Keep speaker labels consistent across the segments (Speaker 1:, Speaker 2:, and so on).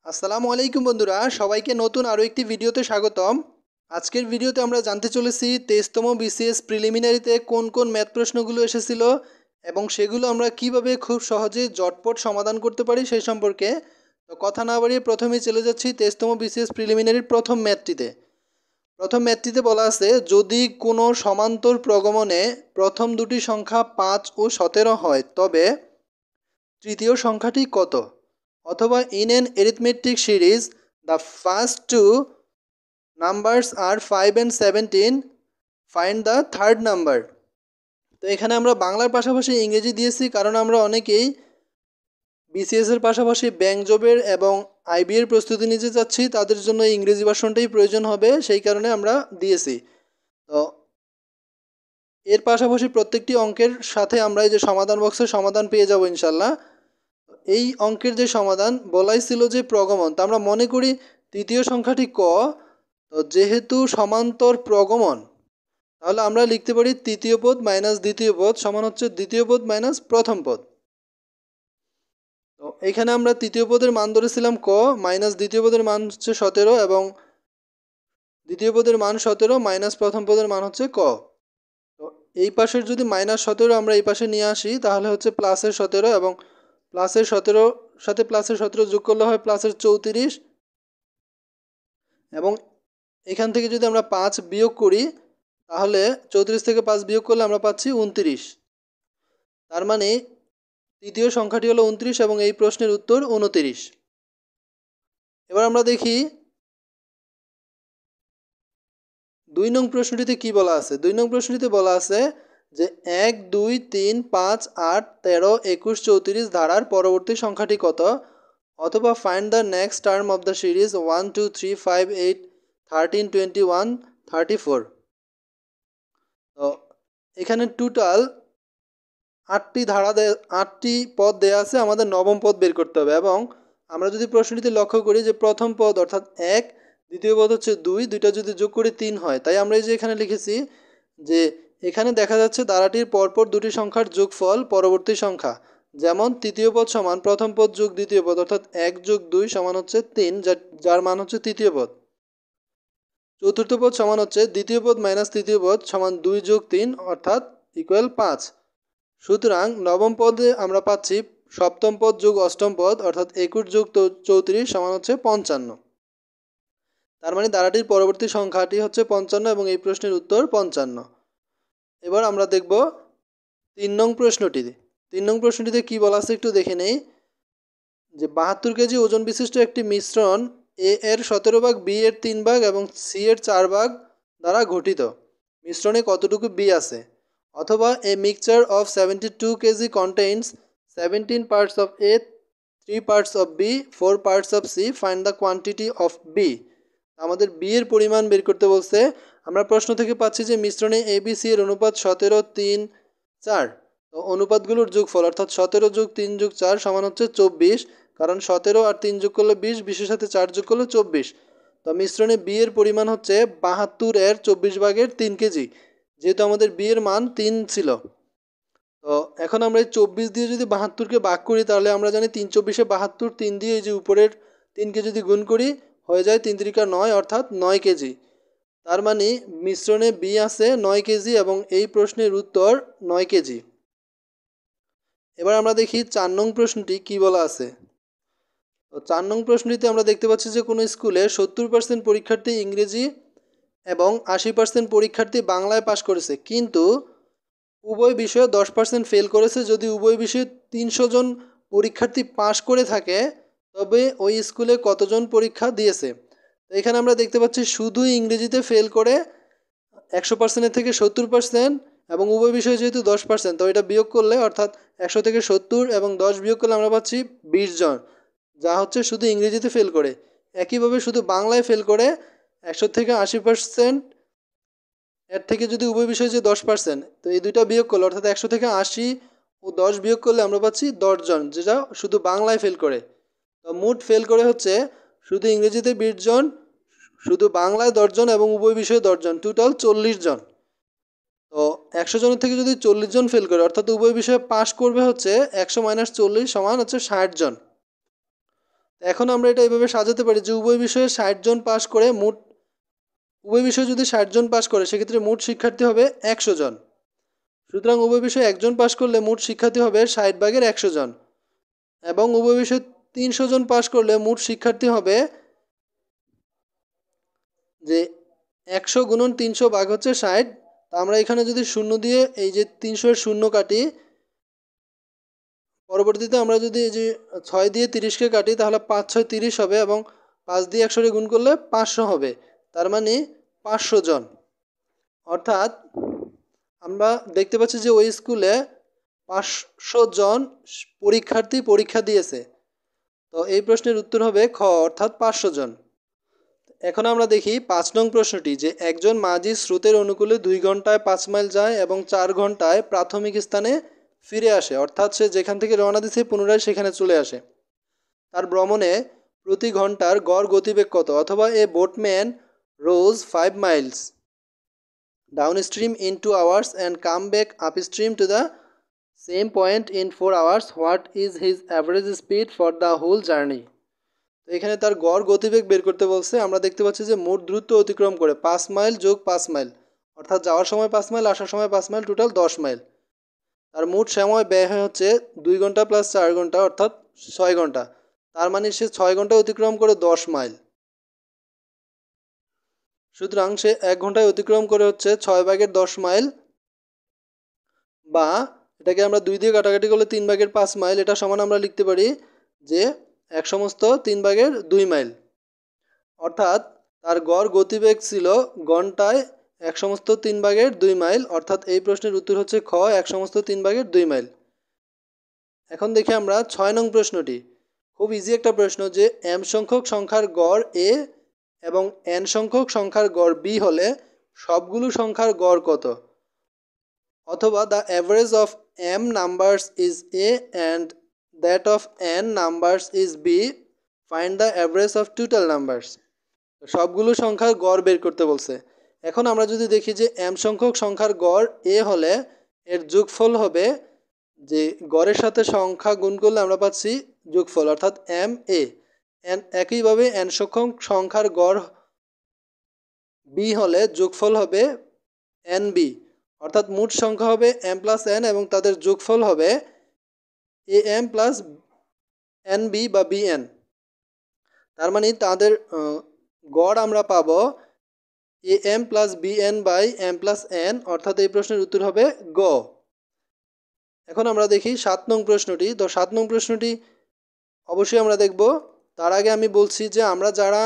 Speaker 1: আসসালামু আলাইকুম বন্ধুরা, সবাইকে নতুন আরও একটি ভিডিওতে স্বাগতম। আজকের ভিডিওতে আমরা জানতে চলেছি 23তম বিসিএস প্রিলিমিনারিতে কোন কোন ম্যাথ প্রশ্নগুলো এসেছিল এবং সেগুলো আমরা কিভাবে খুব সহজে জটপট সমাধান করতে পারি সেই সম্পর্কে। তো কথা না বাড়িয়ে প্রথমেই চলে যাচ্ছি 23তম বিসিএস প্রিলিমিনারির প্রথম ম্যাথটিতে বলা আছে, যদি কোনো সমান্তর প্রগমনে প্রথম দুটি সংখ্যা 5 ও 17 হয় তবে তৃতীয় সংখ্যাটি কত? অথবা in an arithmetic series the first two numbers are 5 and 17, find the third number. তো এখানে আমরা বাংলার পাশাপাশি ইংরেজি দিয়েছি, কারণ আমরা অনেকেই বিসিএস এর পাশাপাশি ব্যাংক জবের এবং আইবি এর প্রস্তুতি নিতে যাচ্ছি, তাদের জন্য ইংরেজি ভার্সনটাই প্রয়োজন হবে, সেই কারণে আমরা দিয়েছি। তো এর পাশাপাশি প্রত্যেকটি অঙ্কের সাথে আমরা এই যে সমাধান বক্সের সমাধান পেয়ে যাব ইনশাল্লাহ। এই অঙ্কের যে সমাধান বলাই ছিল যে প্রগমন, তা আমরা মনে করি তৃতীয় সংখ্যাটি ক। তো যেহেতু সমান্তর প্রগমন, তাহলে আমরা লিখতে পারি তৃতীয় পদ মাইনাস দ্বিতীয় পদ সমান হচ্ছে দ্বিতীয় পদ মাইনাস প্রথম পদ। তো এখানে আমরা তৃতীয় পদের মান ধরেছিলাম ক, মাইনাস দ্বিতীয় পদের মান হচ্ছে 17 এবং দ্বিতীয় পদের মান 17 মাইনাস প্রথম পদের মান হচ্ছে ক। তো এই পাশের যদি মাইনাস 17 আমরা এই পাশে নিয়ে আসি তাহলে হচ্ছে প্লাসের 17 এবং প্লাসের 17 সাথে প্লাসের 17 যোগ করলে হয় প্লাসের 34 এবং এখান থেকে যদি আমরা 5 বিয়োগ করি তাহলে 34 থেকে 5 বিয়োগ করলে আমরা পাচ্ছি 29। তার মানে তৃতীয় সংখ্যাটি হলো 29 এবং এই প্রশ্নের উত্তর 29। এবার আমরা দেখি 2 নং প্রশ্নটিতে কি বলা আছে। 2 নং প্রশ্নটিতে বলা আছে যে 1, 2, 3, 5, 8, 13, 21, 34 ধারার পরবর্তী সংখ্যাটি কত? অথবা find the next term of the series 1, 2, 3, 5, 8, 13, 21, 34। তো এখানে টোটাল 8টি পদ দেওয়া আছে, আমাদের নবম পদ বের করতে হবে। এবং আমরা যদি প্রশ্নটিতে লক্ষ্য করি যে প্রথম পদ অর্থাৎ 1, দ্বিতীয় পদ হচ্ছে 2, দুইটা যদি যোগ করে 3 হয়, তাই আমরা এই যে এখানে লিখেছি যে এখানে দেখা যাচ্ছে ধারাটির পরপর দুটি সংখ্যার যোগফল পরবর্তী সংখ্যা, যেমন তৃতীয় পদ সমান প্রথম পদ যোগ দ্বিতীয় পদ অর্থাৎ 1 যোগ 2 সমান হচ্ছে 3, যার মান হচ্ছে তৃতীয় পদ। চতুর্থ পদ সমান হচ্ছে দ্বিতীয় পদ মাইনাস তৃতীয় পদ সমান 2 যোগ 3 অর্থাৎ ইকুয়াল 5। সুতরাং নবম পদে আমরা পাচ্ছি সপ্তম পদ যোগ অষ্টম পদ অর্থাৎ 21 যোগ 34 সমান হচ্ছে 55। তার মানে ধারাটির পরবর্তী সংখ্যাটি হচ্ছে 55 এবং এই প্রশ্নের উত্তর 55। এবার আমরা দেখব 3 নং প্রশ্নটিতে। 3 নং প্রশ্নটিতে কি বলা আছে একটু দেখে নেই যে 72 কেজি ওজন বিশিষ্ট একটি মিশ্রণ এ এর 17 ভাগ, বি এর 3 ভাগ এবং সি এর 4 ভাগ দ্বারা গঠিত। মিশ্রণে কতটুকু বি আছে? অথবা a mixture of 72 kg contains 17 parts of A, 3 parts of B, 4 parts of C, find the quantity of B. আমাদের বি এর পরিমাণ বের করতে বলছে। আমরা প্রশ্ন থেকে পাচ্ছি যে মিশ্রণে এ বি সি এর অনুপাত 17, 3, 4। তো অনুপাতগুলোর যোগফল অর্থাৎ 17 যোগ 3 যোগ 4 সমান হচ্ছে 24, কারণ 17 আর 3 যোগ করলে 20, 20-এর সাথে 4 যোগ করলে 24। তো মিশ্রণে বি এর পরিমাণ হচ্ছে 72 এর 24 ভাগের 3 কেজি, যেহেতু আমাদের বি এর মান 3 ছিল। তো এখন আমরা এই 24 দিয়ে যদি 72কে ভাগ করি তাহলে আমরা জানি 3 24-এ 72, 3 দিয়ে এই যে উপরের 3কে যদি গুণ করি হয়ে যায় 3 3 9 অর্থাৎ 9 কেজি। তার মানে মিশ্রণে বি আছে 9 কেজি এবং এই প্রশ্নের উত্তর 9 কেজি। এবার আমরা দেখি 4 নং প্রশ্নটি কি বলা আছে। তো 4 নং প্রশ্নটিতে আমরা দেখতে পাচ্ছি যে কোনো স্কুলে 70% পরীক্ষার্থী ইংরেজি এবং 80% পরীক্ষার্থী বাংলায় পাশ করেছে, কিন্তু উভয় বিষয়ে 10% ফেল করেছে। যদি উভয় বিষয়ে 300 জন পরীক্ষার্থী পাশ করে থাকে তবে ওই স্কুলে কতজন পরীক্ষা দিয়েছে? তো এখানে আমরা দেখতে পাচ্ছি শুধু ইংরেজিতে ফেল করে 100%-এর থেকে 70% এবং উভয় বিষয়ে যেহেতু 10%, তো এটা বিয়োগ করলে অর্থাৎ 100 থেকে 70 এবং 10 বিয়োগ করলে আমরা পাচ্ছি 20 জন, যা হচ্ছে শুধু ইংরেজিতে ফেল করে। একইভাবে শুধু বাংলায় ফেল করে 100 থেকে 80%, এর থেকে যদি উভয় বিষয় যে 10%, তো এই দুইটা বিয়োগ করলে অর্থাৎ 100 থেকে 80 ও 10 বিয়োগ করলে আমরা পাচ্ছি 10 জন, যেটা শুধু বাংলায় ফেল করে। তো মোট ফেল করে হচ্ছে শুধু ইংরেজিতে 20 জন, শুধু বাংলায় 10 জন এবং উভয় বিষয়ে 10 জন, টোটাল 40 জন। তো 100 জনের থেকে যদি 40 জন ফেল করে অর্থাৎ উভয় বিষয়ে পাশ করবে হচ্ছে 100 - 40 সমান হচ্ছে 60 জন। এখন আমরা এটা এইভাবে সাজাতে পারি যে উভয় বিষয়ে 60 জন পাস করে মোট, উভয় বিষয়ে যদি 60 জন পাস করে সেক্ষেত্রে মোট শিক্ষার্থী হবে 100 জন। সুতরাং উভয় বিষয়ে একজন পাস করলে মোট শিক্ষার্থী হবে 60 ভাগের 100 জন, এবং উভয় বিষয়ে 300 জন পাস করলে মোট শিক্ষার্থী হবে যে 100 গুণন 300 ভাগ হচ্ছে 60। আমরা এখানে যদি শূন্য দিয়ে এই যে 300 এর শূন্য কাটি, পরবর্তীতে আমরা যদি এই যে 6 দিয়ে 30কে কাটি তাহলে 5 6 30 হবে, এবং 5 দিয়ে 100 গুণ করলে 500 হবে। তার মানে 500 জন। অর্থাৎ আমরা দেখতে পাচ্ছি যে ওই স্কুলে 500 জন পরীক্ষার্থী পরীক্ষা দিয়েছে। তো এই প্রশ্নের উত্তর হবে খ, অর্থাৎ 500 জন। এখন আমরা দেখি 5 নং প্রশ্নটি, যে একজন মাঝি স্রোতের অনুকূলে 2 ঘন্টায় 5 মাইল যায় এবং 4 ঘন্টায় প্রাথমিক স্থানে ফিরে আসে, অর্থাৎ সে যেখান থেকে রওনা দিয়েছে পুনরায় সেখানে চলে আসে। তার ভ্রমণে প্রতি ঘন্টার গড় গতিবেগ কত? অথবা এ boatman rose 5 miles downstream in 2 hours and come back upstream to the same point in 4 hours. What is his average speed for the whole journey? তো এখানে তার গড় গতিবেগ বের করতে বলছে। আমরা দেখতে পাচ্ছি যে মোট দূরত্ব অতিক্রম করে 5 মাইল যোগ 5 মাইল, অর্থাৎ যাওয়ার সময় 5 মাইল, আসার সময় 5 মাইল, টোটাল 10 মাইল। তার মোট সময় ব্যয় হচ্ছে 2 ঘন্টা প্লাস 4 ঘন্টা, অর্থাৎ 6 ঘন্টা। তার মানে সে 6 ঘন্টা অতিক্রম করে 10 মাইল। সুতরাং সে 1 ঘন্টায় অতিক্রম করে হচ্ছে 6 ভাগের 10 মাইল, বা এটাকে আমরা 2 দিয়ে কাটাকাটি করলে 3 ভাগের 5 মাইল। এটা সমান আমরা লিখতে পারি যে 1 সমস্ত 3 ভাগের 2 মাইল। অর্থাৎ তার গড় গতিবেগ ছিল ঘন্টায় 1 সমস্ত 3 ভাগের 2 মাইল, অর্থাৎ এই প্রশ্নের উত্তর হচ্ছে খ, 1 সমস্ত 3 ভাগের 2 মাইল। এখন দেখি আমরা 6 নং প্রশ্নটি। খুব ইজি একটা প্রশ্ন, যে m সংখ্যক সংখ্যার গড় a এবং n সংখ্যক সংখ্যার গড় b হলে সবগুলো সংখ্যার গড় কত? অথবা the average of m numbers is a and that of n numbers is b, find the average of total numbers. সবগুলো সংখ্যার গড় বের করতে বলছে। এখন আমরা যদি দেখি যে m সংখ্যক সংখ্যার গড় a হলে এর যোগফল হবে, যে গড়ের সাথে সংখ্যা গুণ করলে আমরা পাচ্ছি যোগফল, অর্থাৎ m a। একইভাবে n সংখ্যক সংখ্যার গড় b হলে যোগফল হবে n b, অর্থাৎ মোট সংখ্যা হবে m প্লাস n এবং তাদের যোগফল হবে am প্লাস nb বা bn। তার মানে তাদের গড় আমরা পাবো am plus bn by m plus n, অর্থাৎ এই প্রশ্নের উত্তর হবে গ। এখন আমরা দেখি 7 নং প্রশ্নটি। তো 7 নং প্রশ্নটি অবশ্যই আমরা দেখব। তার আগে আমি বলছি যে আমরা যারা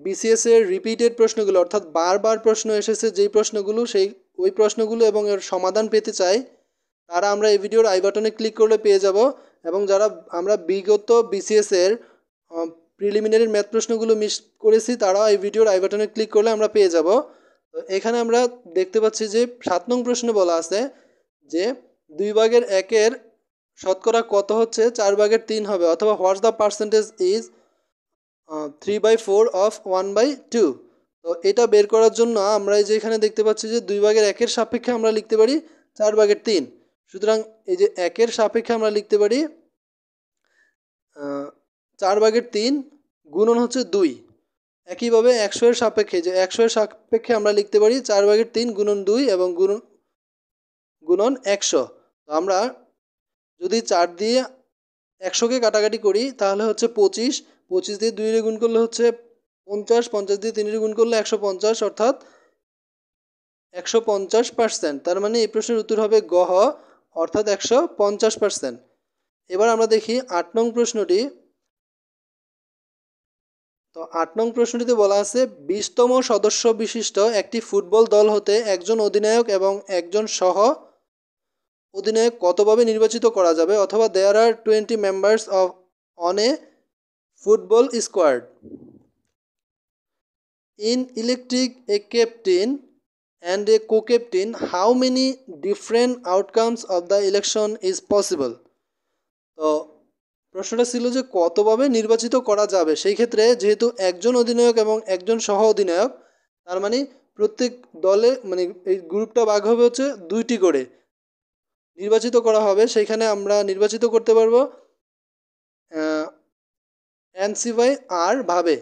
Speaker 1: বিসিএস এর রিপিটেড প্রশ্নগুলো, অর্থাৎ বারবার প্রশ্ন এসেছে যেই প্রশ্নগুলো, ওই প্রশ্নগুলো এবং এর সমাধান পেতে চাই, তারা আমরা এই ভিডিওর আই বাটনে ক্লিক করলে পেয়ে যাব। এবং যারা আমরা বিগত বিসিএস এর প্রিলিমিনারি ম্যাথ প্রশ্নগুলো মিস করেছি, তারাও এই ভিডিওর আই বাটনে ক্লিক করলে আমরা পেয়ে যাব। তো এখানে আমরা দেখতে পাচ্ছি যে 7 নং প্রশ্নে বলা আছে যে 2 ভাগের 1-এর শতকরা কত হচ্ছে 4 ভাগের 3 হবে, অথবা what's the percentage is 3/4 of 1/2। তো এটা বের করার জন্য আমরা এই যে এখানে দেখতে পাচ্ছি যে 2 ভাগের 1-এর সাপেক্ষে আমরা লিখতে পারি 4 ভাগের 3। সুতরাং এই যে 1-এর সাপেক্ষে আমরা লিখতে পারি 4 ভাগের 3 গুণন হচ্ছে 2। একইভাবে 100-এর সাপেক্ষে, যে 100-এর সাপেক্ষে আমরা লিখতে পারি 4 ভাগের 3 গুণন 2 এবং গুণন 100। তো আমরা যদি 4 দিয়ে 100-কে কাটাকাটি করি তাহলে হচ্ছে 25, 25 দিয়ে 2 গুণ করলে হচ্ছে 50, 50 দিয়ে 3 গুণ করলে 150, অর্থাৎ 150%। তার মানে এই প্রশ্নের উত্তর হবে গ, অর্থাৎ 150%। এবার আমরা দেখি 8 নং প্রশ্নটি। তো 8 নং প্রশ্নটিতে বলা আছে 20তম সদস্য বিশিষ্ট একটি ফুটবল দল হতে একজন অধিনায়ক এবং একজন সহ অধিনায়ক কতভাবে নির্বাচিত করা যাবে, অথবা দেয়ার আর 20 members of on a football squad. In electing a captain and a co-captain, how many different outcomes of the election is possible? তো প্রশ্নটা ছিল যে কতভাবে নির্বাচিত করা যাবে। সেই ক্ষেত্রে যেহেতু একজন অধিনায়ক এবং একজন সহ অধিনায়ক, তার মানে প্রত্যেক দলে মানে এই গ্রুপটা ভাগ হবে হচ্ছে 2টি করে নির্বাচিত করা হবে। সেইখানে আমরা নির্বাচিত করতে পারবো এনসি বাই আর ভাবে।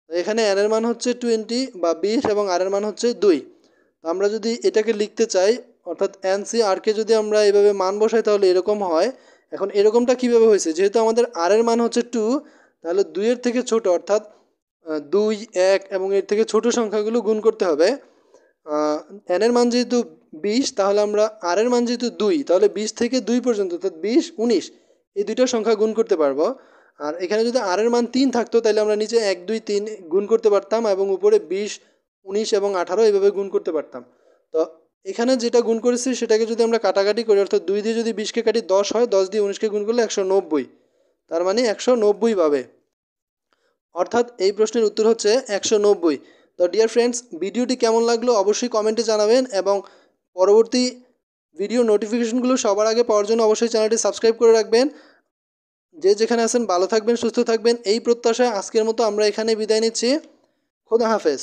Speaker 1: তো এখানে এন এর মান হচ্ছে 20 বা 20 এবং আর এর মান হচ্ছে 2। আমরা যদি এটাকে লিখতে চাই অর্থাৎ এনসি আরকে যদি আমরা এভাবে মান বসাই তাহলে এরকম হয়। এখন এরকমটা কিভাবে হয়েছে, যেহেতু আমাদের আর এর মান হচ্ছে 2, তাহলে 2 এর থেকে ছোট অর্থাৎ 2, 1 এবং এর থেকে ছোট সংখ্যাগুলো গুণ করতে হবে। এন এর মান যেহেতু 20, তাহলে আমরা আর এর মান যেহেতু 2, তাহলে 20 থেকে 2 পর্যন্ত অর্থাৎ 20, 19 এই দুইটা সংখ্যা গুণ করতে পারবো। আর এখানে যদি আর এর মান 3 থাকতো তাহলে আমরা নিচে 1, 2, 3 গুণ করতে পারতাম এবং উপরে 20, 19 এবং 18 এইভাবে গুণ করতে পারতাম। তো এখানে যেটা গুণ করেছি সেটাকে যদি আমরা কাটাকাটি করি, অর্থাৎ 2 দিয়ে যদি 20কে কাটি 10 হয়, 10 দিয়ে 19কে গুণ করলে 190, তার মানে 190 পাবে। অর্থাৎ এই প্রশ্নের উত্তর হচ্ছে 190। তো ডিয়ার ফ্রেন্ডস, ভিডিওটি কেমন লাগলো অবশ্যই কমেন্টে জানাবেন এবং পরবর্তী ভিডিও নোটিফিকেশনগুলো সবার আগে পাওয়ার জন্য অবশ্যই চ্যানেলটি সাবস্ক্রাইব করে রাখবেন। যে যেখানে আছেন ভালো থাকবেন, সুস্থ থাকবেন এই প্রত্যাশায় আজকের মতো আমরা এখানে বিদায় নিচ্ছি। খোদা হাফেজ।